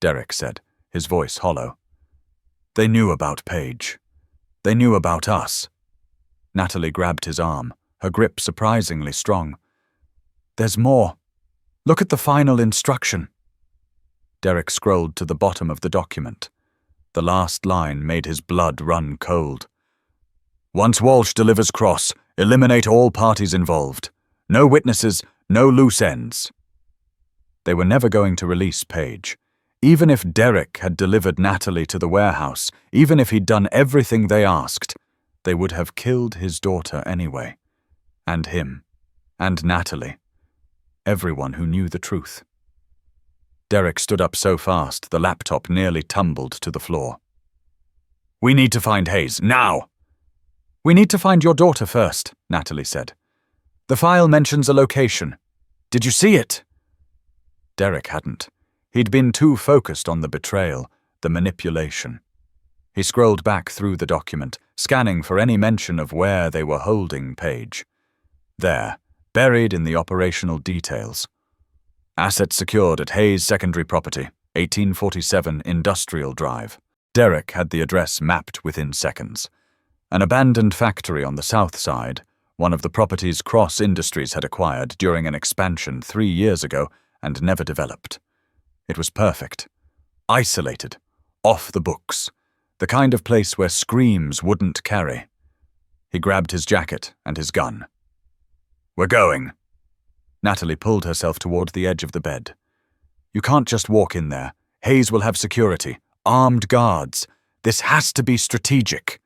Derek said, his voice hollow. "They knew about Paige. They knew about us." Natalie grabbed his arm, her grip surprisingly strong. "There's more. Look at the final instruction." Derek scrolled to the bottom of the document. The last line made his blood run cold. "Once Walsh delivers Cross, eliminate all parties involved. No witnesses, no loose ends." They were never going to release Paige. Even if Derek had delivered Natalie to the warehouse, even if he'd done everything they asked, they would have killed his daughter anyway. And him. And Natalie. Everyone who knew the truth. Derek stood up so fast the laptop nearly tumbled to the floor. "We need to find Hayes, now!" "We need to find your daughter first," Natalie said. "The file mentions a location. Did you see it?" Derek hadn't. He'd been too focused on the betrayal, the manipulation. He scrolled back through the document, scanning for any mention of where they were holding Paige. There, buried in the operational details. Assets secured at Hayes Secondary Property, 1847 Industrial Drive. Derek had the address mapped within seconds. An abandoned factory on the south side, one of the properties Cross Industries had acquired during an expansion 3 years ago and never developed. It was perfect. Isolated. Off the books. The kind of place where screams wouldn't carry. He grabbed his jacket and his gun. "We're going." Natalie pulled herself toward the edge of the bed. "You can't just walk in there. Hayes will have security. Armed guards. This has to be strategic."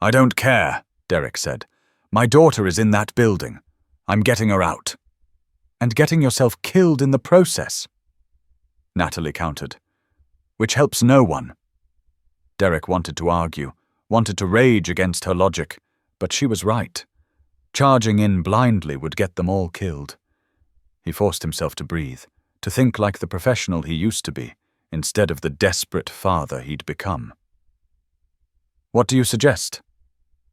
"I don't care," Derek said. "My daughter is in that building. I'm getting her out." "And getting yourself killed in the process," Natalie countered. "Which helps no one." Derek wanted to argue, wanted to rage against her logic, but she was right. Charging in blindly would get them all killed. He forced himself to breathe, to think like the professional he used to be, instead of the desperate father he'd become. "What do you suggest?"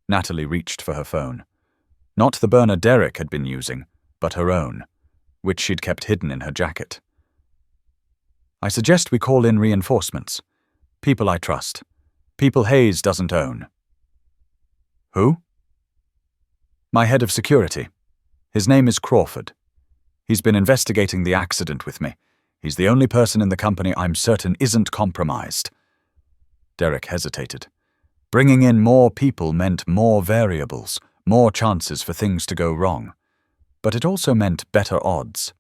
Natalie reached for her phone. Not the burner Derek had been using, but her own, which she'd kept hidden in her jacket. "I suggest we call in reinforcements. People I trust. People Hayes doesn't own." "Who?" "My head of security. His name is Crawford. He's been investigating the accident with me. He's the only person in the company I'm certain isn't compromised." Derek hesitated. Bringing in more people meant more variables, more chances for things to go wrong. But it also meant better odds.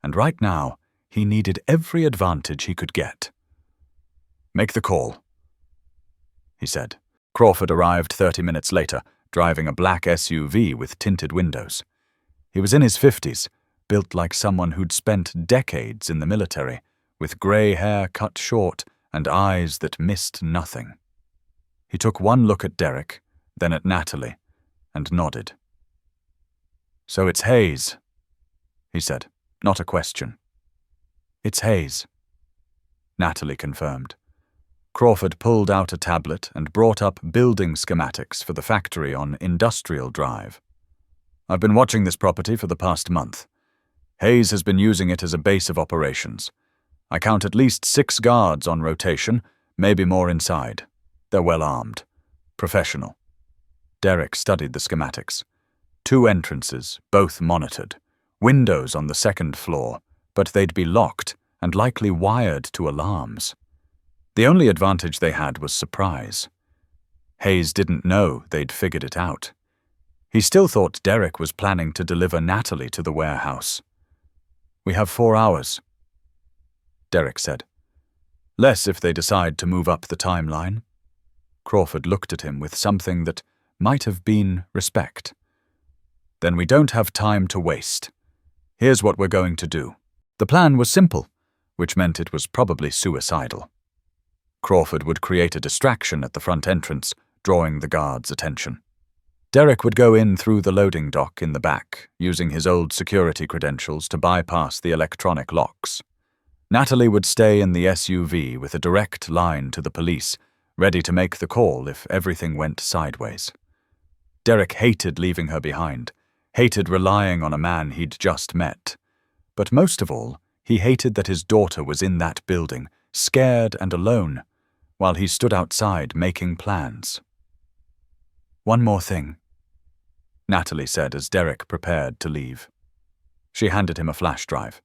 And right now, he needed every advantage he could get. "Make the call," he said. Crawford arrived 30 minutes later, driving a black SUV with tinted windows. He was in his 50s, built like someone who'd spent decades in the military, with grey hair cut short and eyes that missed nothing. He took one look at Derek, then at Natalie, and nodded. "So it's Hayes," he said, not a question. "It's Hayes," Natalie confirmed. Crawford pulled out a tablet and brought up building schematics for the factory on Industrial Drive. "I've been watching this property for the past month. Hayes has been using it as a base of operations. I count at least 6 guards on rotation, maybe more inside. They're well armed. Professional." Derek studied the schematics. 2 entrances, both monitored. Windows on the 2nd floor, but they'd be locked and likely wired to alarms. The only advantage they had was surprise. Hayes didn't know they'd figured it out. He still thought Derek was planning to deliver Natalie to the warehouse. "We have 4 hours," Derek said. "Less if they decide to move up the timeline." Crawford looked at him with something that might have been respect. "Then we don't have time to waste. Here's what we're going to do." The plan was simple, which meant it was probably suicidal. Crawford would create a distraction at the front entrance, drawing the guards' attention. Derek would go in through the loading dock in the back, using his old security credentials to bypass the electronic locks. Natalie would stay in the SUV with a direct line to the police, ready to make the call if everything went sideways. Derek hated leaving her behind, hated relying on a man he'd just met. But most of all, he hated that his daughter was in that building, scared and alone, while he stood outside making plans. "One more thing," Natalie said as Derek prepared to leave. She handed him a flash drive.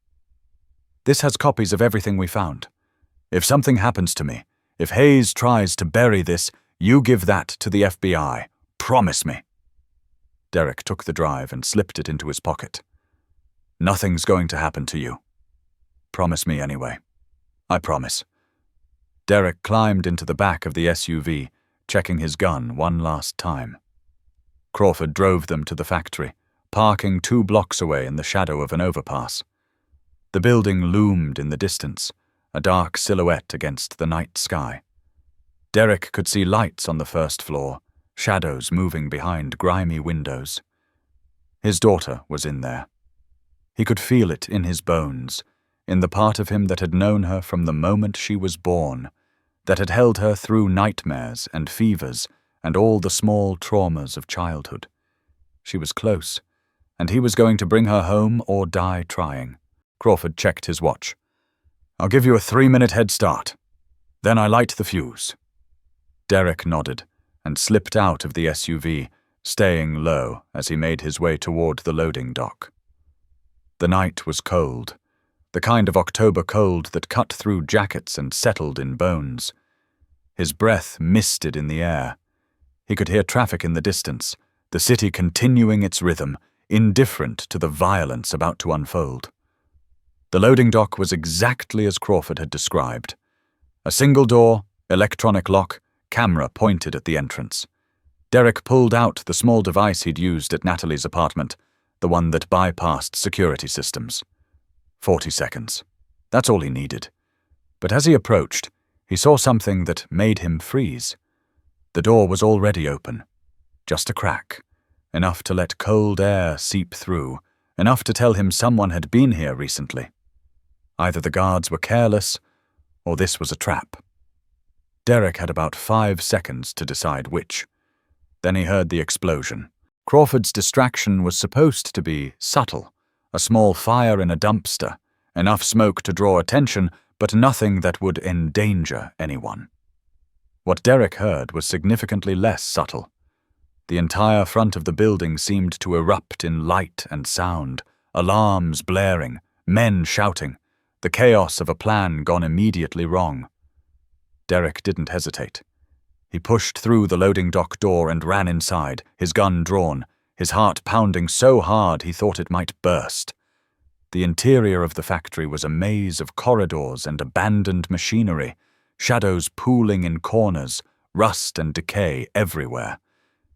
"This has copies of everything we found. If something happens to me, if Hayes tries to bury this, you give that to the FBI. Promise me." Derek took the drive and slipped it into his pocket. "Nothing's going to happen to you. Promise me anyway." "I promise." Derek climbed into the back of the SUV, checking his gun one last time. Crawford drove them to the factory, parking 2 blocks away in the shadow of an overpass. The building loomed in the distance, a dark silhouette against the night sky. Derek could see lights on the 1st floor, shadows moving behind grimy windows. His daughter was in there. He could feel it in his bones, in the part of him that had known her from the moment she was born, that had held her through nightmares and fevers and all the small traumas of childhood. She was close, and he was going to bring her home or die trying. Crawford checked his watch. "I'll give you a 3-minute head start. Then I light the fuse." Derek nodded and slipped out of the SUV, staying low as he made his way toward the loading dock. The night was cold, the kind of October cold that cut through jackets and settled in bones. His breath misted in the air. He could hear traffic in the distance, the city continuing its rhythm, indifferent to the violence about to unfold. The loading dock was exactly as Crawford had described. A single door, electronic lock, camera pointed at the entrance. Derek pulled out the small device he'd used at Natalie's apartment, the one that bypassed security systems. 40 seconds. That's all he needed. But as he approached, He saw something that made him freeze. The door was already open. Just a crack, enough to let cold air seep through, enough to tell him someone had been here recently. Either the guards were careless, or this was a trap. Derek had about 5 seconds to decide which. Then he heard the explosion. Crawford's distraction was supposed to be subtle, a small fire in a dumpster, enough smoke to draw attention, but nothing that would endanger anyone. What Derek heard was significantly less subtle. The entire front of the building seemed to erupt in light and sound, alarms blaring, men shouting, the chaos of a plan gone immediately wrong. Derek didn't hesitate. He pushed through the loading dock door and ran inside, his gun drawn, his heart pounding so hard he thought it might burst. The interior of the factory was a maze of corridors and abandoned machinery, shadows pooling in corners, rust and decay everywhere.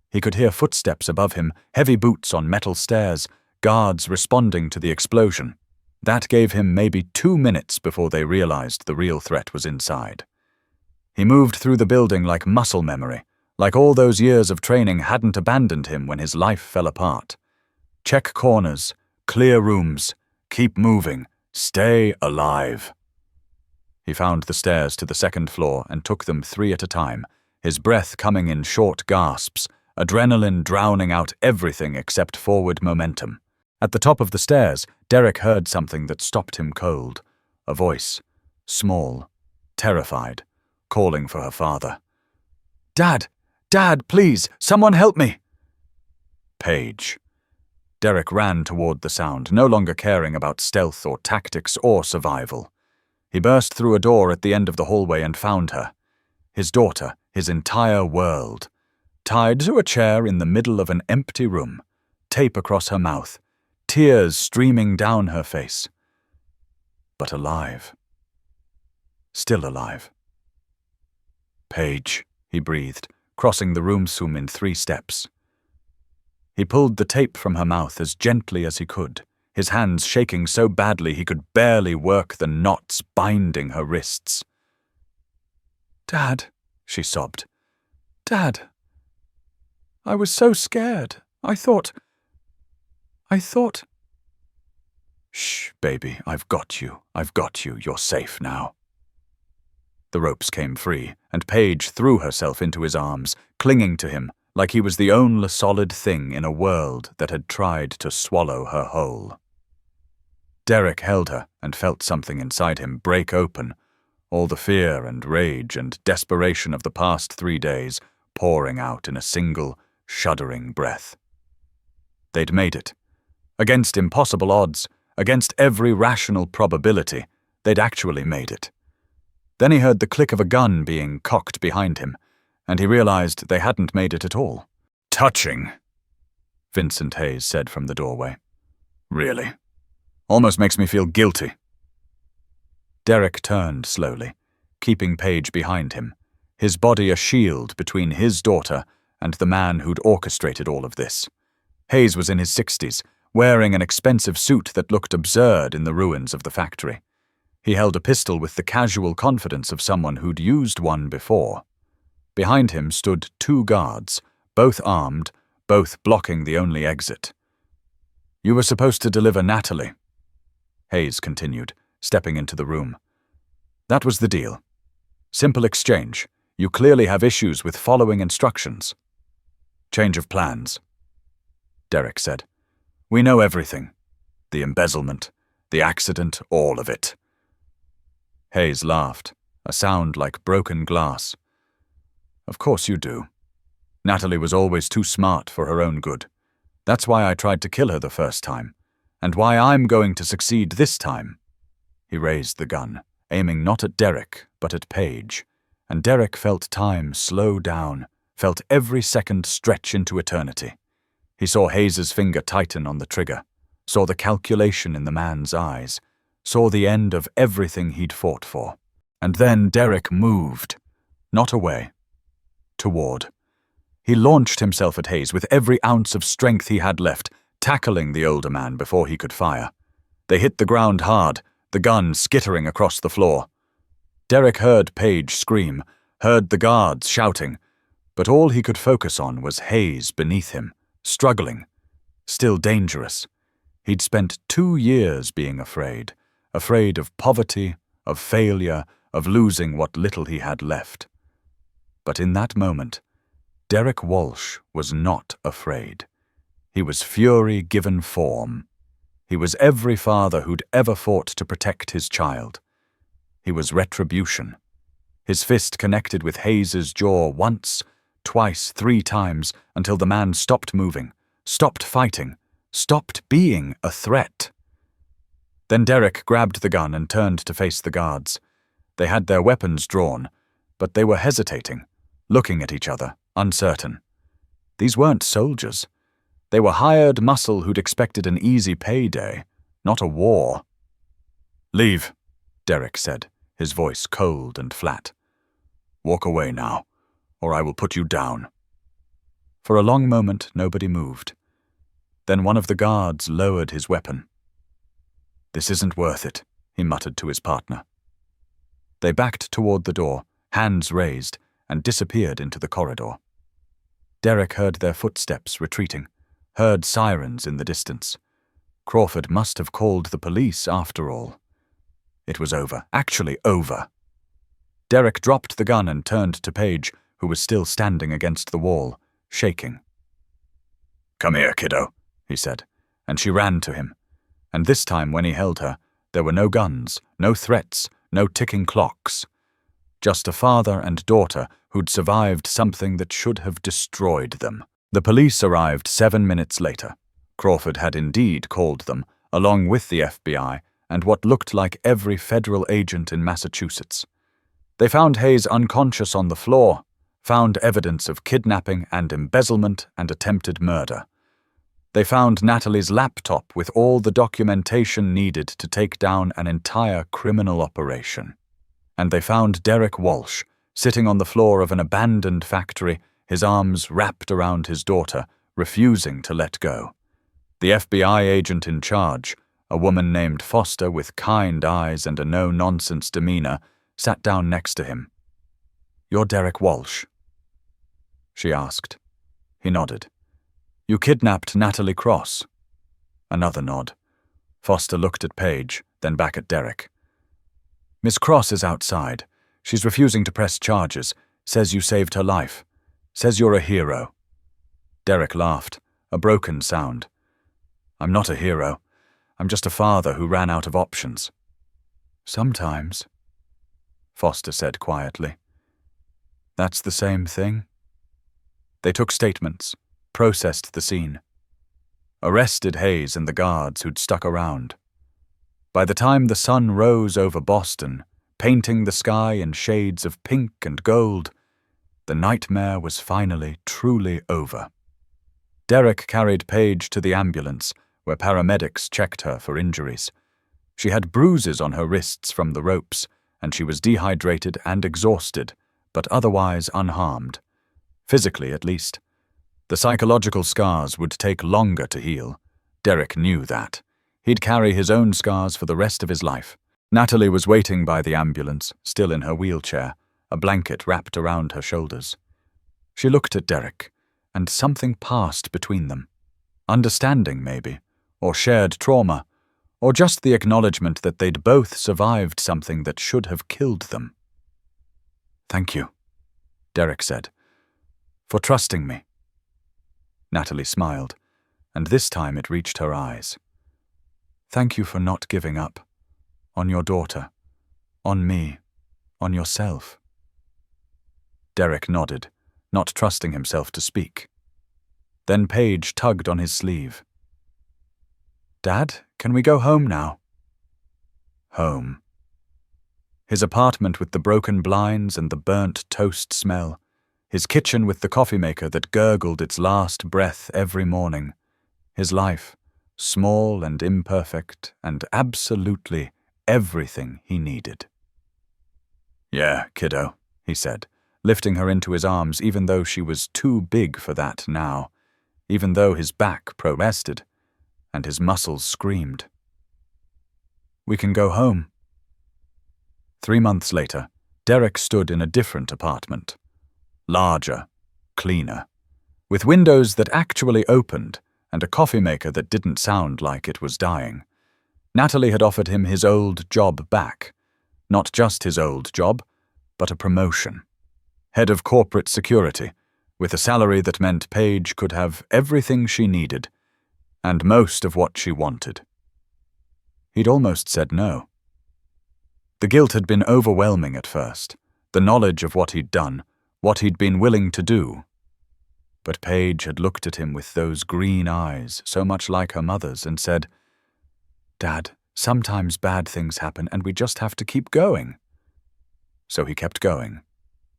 He could hear footsteps above him, heavy boots on metal stairs, guards responding to the explosion. That gave him maybe 2 minutes before they realized the real threat was inside. He moved through the building like muscle memory, like all those years of training hadn't abandoned him when his life fell apart. Check corners, clear rooms, keep moving, stay alive. He found the stairs to the 2nd floor and took them 3 at a time, his breath coming in short gasps, adrenaline drowning out everything except forward momentum. At the top of the stairs, Derek heard something that stopped him cold. A voice, small, terrified, calling for her father. "Dad! Dad, please! Someone help me!" Paige. Derek ran toward the sound, no longer caring about stealth or tactics or survival. He burst through a door at the end of the hallway and found her. His daughter, his entire world. Tied to a chair in the middle of an empty room, tape across her mouth, tears streaming down her face. But alive. Still alive. "Paige," he breathed, crossing the room in 3 steps. He pulled the tape from her mouth as gently as he could, his hands shaking so badly he could barely work the knots binding her wrists. "Dad," she sobbed. "Dad. I was so scared. I thought... "Shh, baby, I've got you. You're safe now." The ropes came free, and Paige threw herself into his arms, clinging to him like he was the only solid thing in a world that had tried to swallow her whole. Derek held her and felt something inside him break open, all the fear and rage and desperation of the past 3 days pouring out in a single, shuddering breath. They'd made it. Against impossible odds, against every rational probability, they'd actually made it. Then he heard the click of a gun being cocked behind him, and he realized they hadn't made it at all. "Touching," Vincent Hayes said from the doorway. "Really? Almost makes me feel guilty." Derek turned slowly, keeping Paige behind him, his body a shield between his daughter and the man who'd orchestrated all of this. Hayes was in his 60s, wearing an expensive suit that looked absurd in the ruins of the factory. He held a pistol with the casual confidence of someone who'd used one before. Behind him stood 2 guards, both armed, both blocking the only exit. "You were supposed to deliver Natalie," Hayes continued, stepping into the room. "That was the deal. Simple exchange. You clearly have issues with following instructions." "Change of plans," Derek said. "We know everything. The embezzlement, the accident, all of it." Hayes laughed, a sound like broken glass. "Of course you do. Natalie was always too smart for her own good. That's why I tried to kill her the first time, and why I'm going to succeed this time." He raised the gun, aiming not at Derek, but at Paige, and Derek felt time slow down, felt every second stretch into eternity. He saw Hayes's finger tighten on the trigger, saw the calculation in the man's eyes, saw the end of everything he'd fought for. And then Derek moved, not away, toward. He launched himself at Hayes with every ounce of strength he had left, tackling the older man before he could fire. They hit the ground hard, the gun skittering across the floor. Derek heard Paige scream, heard the guards shouting, but all he could focus on was Hayes beneath him, struggling, still dangerous. He'd spent 2 years being afraid of poverty, of failure, of losing what little he had left. But in that moment, Derek Walsh was not afraid. He was fury given form. He was every father who'd ever fought to protect his child. He was retribution. His fist connected with Hayes's jaw once, twice, 3 times, until the man stopped moving, stopped fighting, stopped being a threat. Then Derek grabbed the gun and turned to face the guards. They had their weapons drawn, but they were hesitating, looking at each other, uncertain. These weren't soldiers. They were hired muscle who'd expected an easy payday, not a war. "Leave," Derek said, his voice cold and flat. "Walk away now, or I will put you down." For a long moment, nobody moved. Then one of the guards lowered his weapon. "This isn't worth it," he muttered to his partner. They backed toward the door, hands raised, and disappeared into the corridor. Derek heard their footsteps retreating, heard sirens in the distance. Crawford must have called the police after all. It was over, actually over. Derek dropped the gun and turned to Paige, who was still standing against the wall, shaking. "Come here, kiddo," he said, and she ran to him. And this time when he held her, there were no guns, no threats, no ticking clocks. Just a father and daughter who'd survived something that should have destroyed them. The police arrived 7 minutes later. Crawford had indeed called them, along with the FBI and what looked like every federal agent in Massachusetts. They found Hayes unconscious on the floor, found evidence of kidnapping and embezzlement and attempted murder. They found Natalie's laptop with all the documentation needed to take down an entire criminal operation. And they found Derek Walsh, sitting on the floor of an abandoned factory, his arms wrapped around his daughter, refusing to let go. The FBI agent in charge, a woman named Foster with kind eyes and a no-nonsense demeanor, sat down next to him. "You're Derek Walsh?" she asked. He nodded. "You kidnapped Natalie Cross?" Another nod. Foster looked at Paige, then back at Derek. "Miss Cross is outside. She's refusing to press charges, says you saved her life, says you're a hero." Derek laughed, a broken sound. "I'm not a hero. I'm just a father who ran out of options." "Sometimes," Foster said quietly. "That's the same thing?" They took statements, processed the scene. Arrested Hayes and the guards who'd stuck around. By the time the sun rose over Boston, painting the sky in shades of pink and gold, the nightmare was finally truly over. Derek carried Paige to the ambulance, where paramedics checked her for injuries. She had bruises on her wrists from the ropes, and she was dehydrated and exhausted, but otherwise unharmed. Physically, at least. The psychological scars would take longer to heal. Derek knew that. He'd carry his own scars for the rest of his life. Natalie was waiting by the ambulance, still in her wheelchair, a blanket wrapped around her shoulders. She looked at Derek, and something passed between them. Understanding, maybe, or shared trauma, or just the acknowledgement that they'd both survived something that should have killed them. "Thank you," Derek said, "for trusting me." Natalie smiled, and this time it reached her eyes. "Thank you for not giving up. On your daughter. On me. On yourself." Derek nodded, not trusting himself to speak. Then Paige tugged on his sleeve. "Dad, can we go home now?" Home. His apartment with the broken blinds and the burnt toast smell. His kitchen with the coffee maker that gurgled its last breath every morning. His life, small and imperfect, and absolutely everything he needed. "Yeah, kiddo," he said, lifting her into his arms even though she was too big for that now, even though his back protested, and his muscles screamed. "We can go home." 3 months later, Derek stood in a different apartment. Larger, cleaner, with windows that actually opened and a coffee maker that didn't sound like it was dying. Natalie had offered him his old job back. Not just his old job, but a promotion. Head of corporate security, with a salary that meant Paige could have everything she needed, and most of what she wanted. He'd almost said no. The guilt had been overwhelming at first, the knowledge of what he'd done, what he'd been willing to do. But Paige had looked at him with those green eyes, so much like her mother's, and said, "Dad, sometimes bad things happen and we just have to keep going." So he kept going.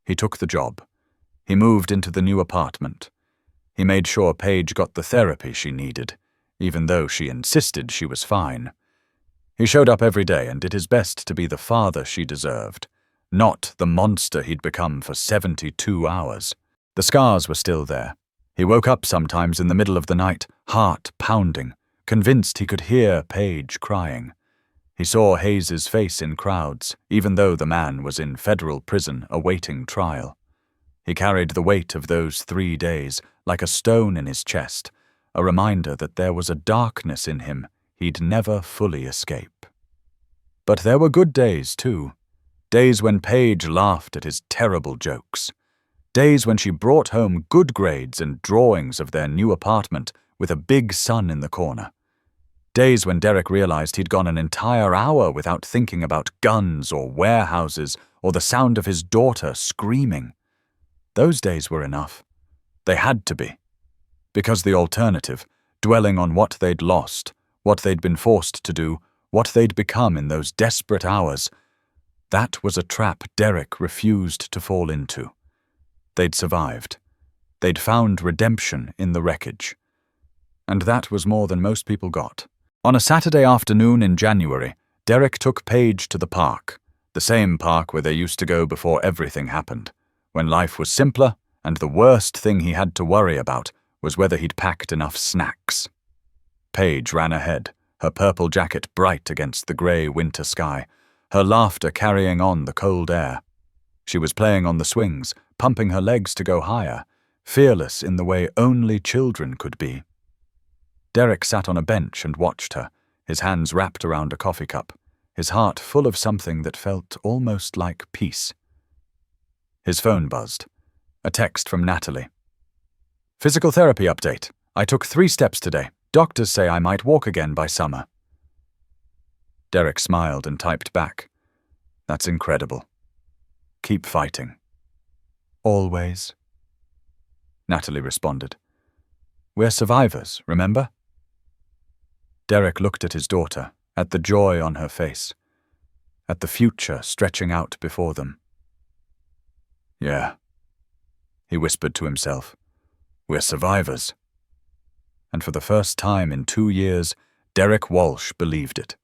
He took the job. He moved into the new apartment. He made sure Paige got the therapy she needed, even though she insisted she was fine. He showed up every day and did his best to be the father she deserved, not the monster he'd become for 72 hours. The scars were still there. He woke up sometimes in the middle of the night, heart pounding, convinced he could hear Paige crying. He saw Hayes's face in crowds, even though the man was in federal prison awaiting trial. He carried the weight of those 3 days like a stone in his chest, a reminder that there was a darkness in him he'd never fully escape. But there were good days, too. Days when Paige laughed at his terrible jokes. Days when she brought home good grades and drawings of their new apartment with a big sun in the corner. Days when Derek realized he'd gone an entire hour without thinking about guns or warehouses or the sound of his daughter screaming. Those days were enough. They had to be. Because the alternative, dwelling on what they'd lost, what they'd been forced to do, what they'd become in those desperate hours, that was a trap Derek refused to fall into. They'd survived. They'd found redemption in the wreckage. And that was more than most people got. On a Saturday afternoon in January, Derek took Paige to the park, the same park where they used to go before everything happened, when life was simpler and the worst thing he had to worry about was whether he'd packed enough snacks. Paige ran ahead, her purple jacket bright against the grey winter sky, her laughter carrying on the cold air. She was playing on the swings, pumping her legs to go higher, fearless in the way only children could be. Derek sat on a bench and watched her, his hands wrapped around a coffee cup, his heart full of something that felt almost like peace. His phone buzzed. A text from Natalie. "Physical therapy update. I took 3 steps today. Doctors say I might walk again by summer." Derek smiled and typed back, "That's incredible. Keep fighting." "Always." Natalie responded, "We're survivors, remember?" Derek looked at his daughter, at the joy on her face, at the future stretching out before them. "Yeah," he whispered to himself, "we're survivors." And for the first time in 2 years, Derek Walsh believed it.